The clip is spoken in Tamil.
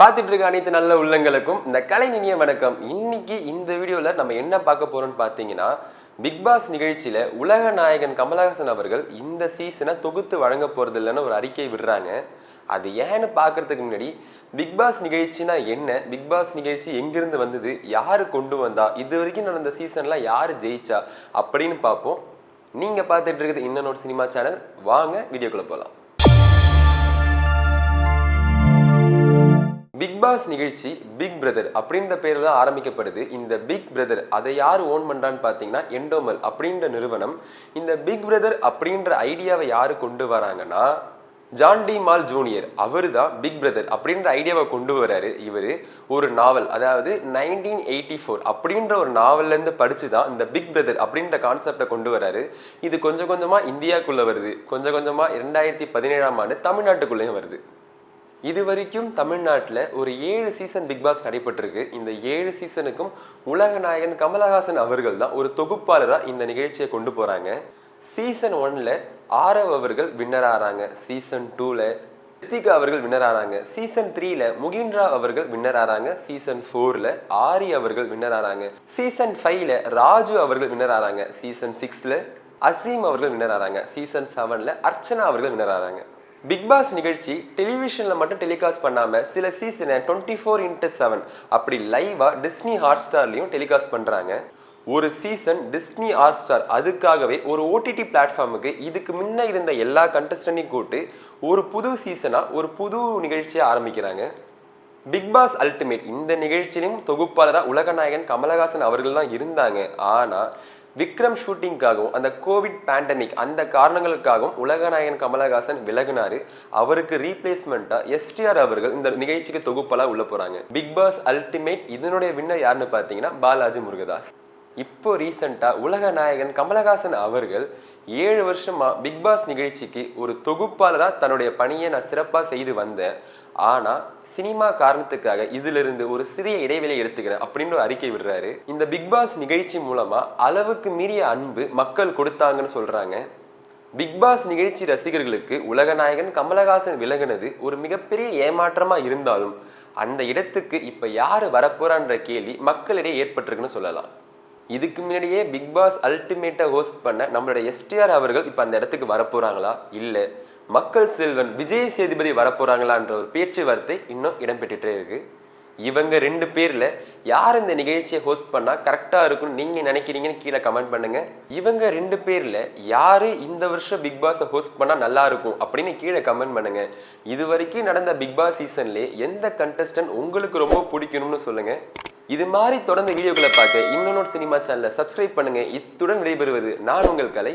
பார்த்துட்டு இருக்க அனைத்து நல்ல உள்ளங்களுக்கும் இந்த கலை இனிய வணக்கம். இன்னைக்கு இந்த வீடியோல நம்ம என்ன பார்க்க போறோம்னு பார்த்தீங்கன்னா, பிக் பாஸ் நிகழ்ச்சியில உலக நாயகன் கமலஹாசன் அவர்கள் இந்த சீசனை தொகுத்து வழங்க போறது இல்லைன்னு ஒரு அறிக்கை விடுறாங்க. அது ஏன்னு பார்க்கறதுக்கு முன்னாடி பிக் பாஸ் நிகழ்ச்சினா என்ன, பிக் பாஸ் நிகழ்ச்சி எங்கிருந்து வந்தது, யாரு கொண்டு வந்தா, இது வரைக்கும் நடந்த சீசன்ல யாரு ஜெயிச்சா அப்படின்னு பார்ப்போம். நீங்க பார்த்துட்டு இருக்கிறது இன்னொரு சினிமா சேனல். வாங்க வீடியோக்குள்ள போகலாம். பிக் பாஸ் நிகழ்ச்சி பிக் பிரதர் அப்படின்ற பேரில் தான் ஆரம்பிக்கப்படுது. இந்த பிக் பிரதர் அதை யார் ஓன் பண்ணுறான்னு பார்த்தீங்கன்னா எண்டோமல் அப்படின்ற நிறுவனம். இந்த பிக் பிரதர் அப்படின்ற ஐடியாவை யார் கொண்டு வராங்கன்னா ஜான் டி மால் ஜூனியர். அவர் தான் பிக் பிரதர் அப்படின்ற ஐடியாவை கொண்டு வராரு. இவர் ஒரு நாவல், அதாவது 1984 அப்படின்ற ஒரு நாவல்லேருந்து படித்து தான் இந்த பிக் பிரதர் அப்படின்ற கான்செப்டை கொண்டு வராரு. இது கொஞ்சம் கொஞ்சமாக இந்தியாவுக்குள்ளே வருது, கொஞ்சம் கொஞ்சமாக 2017ஆம் ஆண்டு தமிழ்நாட்டுக்குள்ளேயும் வருது. இது வரைக்கும் தமிழ்நாட்டில் ஒரு 7 சீசன் பிக் பாஸ் நடைபெற்றிருக்கு. இந்த 7 சீசனுக்கும் உலக நாயகன் கமலஹாசன் அவர்கள் தான் ஒரு தொகுப்பாளராக இந்த நிகழ்ச்சியை கொண்டு போகிறாங்க. சீசன் 1ல் ஆரவ் அவர்கள் வின்னர் ஆகிறாங்க. சீசன் 2ல் ரித்திகா அவர்கள் வின்னர் ஆகிறாங்க. சீசன் 3ல் முகின்ரா அவர்கள் வின்னர் ஆகிறாங்க. சீசன் 4ல் ஆரி அவர்கள் வின்னர் ஆகிறாங்க. சீசன் 5ல் ராஜு அவர்கள் வின்னர் ஆகிறாங்க. சீசன் 6ல் அசீம் அவர்கள் வின்னர் ஆகிறாங்க. சீசன் 7ல் அர்ச்சனா அவர்கள் வின்னர் ஆகிறாங்க. பிக் பாஸ் நிகழ்ச்சி டெலிவிஷனில் மட்டும் டெலிகாஸ்ட் பண்ணாமல் சில சீசனை 24x7 அப்படி லைவாக டிஸ்னி ஹாட் ஸ்டார்லையும் டெலிகாஸ்ட் பண்ணுறாங்க. ஒரு சீசன் டிஸ்னி ஹாட் ஸ்டார் அதுக்காகவே ஒரு ஓடிடி பிளாட்ஃபார்முக்கு இதுக்கு முன்ன இருந்த எல்லா கண்டஸ்டன்டையும் கூட்டு ஒரு புது சீசனாக ஒரு புது நிகழ்ச்சியை ஆரம்பிக்கிறாங்க. பிக் பாஸ் அல்டிமேட் இந்த நிகழ்ச்சியிலும் தொகுப்பாளராக உலகநாயகன் கமலஹாசன் அவர்கள் தான் இருந்தாங்க. ஆனால் விக்ரம் ஷூட்டிங்காகவும் அந்த கோவிட் பேண்டமிக் அந்த காரணங்களுக்காகவும் உலகநாயகன் கமலஹாசன் விலகினாரு. அவருக்கு ரீப்ளேஸ்மெண்ட்டாக எஸ்டிஆர் அவர்கள் இந்த நிகழ்ச்சிக்கு தொகுப்பாளராக உள்ள போகிறாங்க. பிக் பாஸ் அல்டிமேட் இதனுடைய வின்னர் யாருன்னு பார்த்தீங்கன்னா பாலாஜி முருகதாஸ். இப்போ ரீசெண்டாக உலக நாயகன் கமலஹாசன் அவர்கள் 7 வருஷமாக பிக் பாஸ் நிகழ்ச்சிக்கு ஒரு தொகுப்பாளராக தன்னுடைய பணியை நான் சிறப்பாக செய்து வந்தேன். ஆனால் சினிமா காரணத்துக்காக இதிலிருந்து ஒரு சிறிய இடைவெளி எடுத்துக்கிறேன் அப்படின்னு ஒரு அறிக்கை விடுறாரு. இந்த பிக் பாஸ் நிகழ்ச்சி மூலமாக அளவுக்கு மீறிய அன்பு மக்கள் கொடுத்தாங்கன்னு சொல்கிறாங்க. பிக் பாஸ் நிகழ்ச்சி ரசிகர்களுக்கு உலகநாயகன் கமலஹாசன் விலகினது ஒரு மிகப்பெரிய ஏமாற்றமாக இருந்தாலும் அந்த இடத்துக்கு இப்போ யார் வரப்போறான்ற கேள்வி மக்களிடையே ஏற்பட்டிருக்குன்னு சொல்லலாம். இதுக்கு முன்னாடியே பிக் பாஸ் அல்டிமேட்டை ஹோஸ்ட் பண்ண நம்மளோட எஸ்டிஆர் அவர்கள் இப்போ அந்த இடத்துக்கு வரப்போகிறாங்களா, இல்லை மக்கள் செல்வன் விஜய் சேதுபதி வரப்போகிறாங்களான்ற ஒரு பேச்சுவார்த்தை இன்னும் இடம்பெற்றுட்டே இருக்கு. இவங்க 2 பேரில் யார் இந்த நிகழ்ச்சியை ஹோஸ்ட் பண்ணால் கரெக்டாக இருக்குன்னு நீங்கள் நினைக்கிறீங்கன்னு கீழே கமெண்ட் பண்ணுங்கள். இவங்க 2 பேரில் யார் இந்த வருஷம் பிக் பாஸை ஹோஸ்ட் பண்ணால் நல்லா இருக்கும் அப்படின்னு கீழே கமெண்ட் பண்ணுங்கள். இது வரைக்கும் நடந்த பிக் பாஸ் சீசன்லேயே எந்த கண்டஸ்டன்ட் உங்களுக்கு ரொம்ப பிடிக்கணும்னு சொல்லுங்கள். இது மாதிரி தொடர்ந்து வீடியோக்களை பார்க்க இன்னொரு சினிமா சேனலை சப்ஸ்கிரைப் பண்ணுங்கள். இத்துடன் விடைபெறுவது நான் உங்கள் கலை.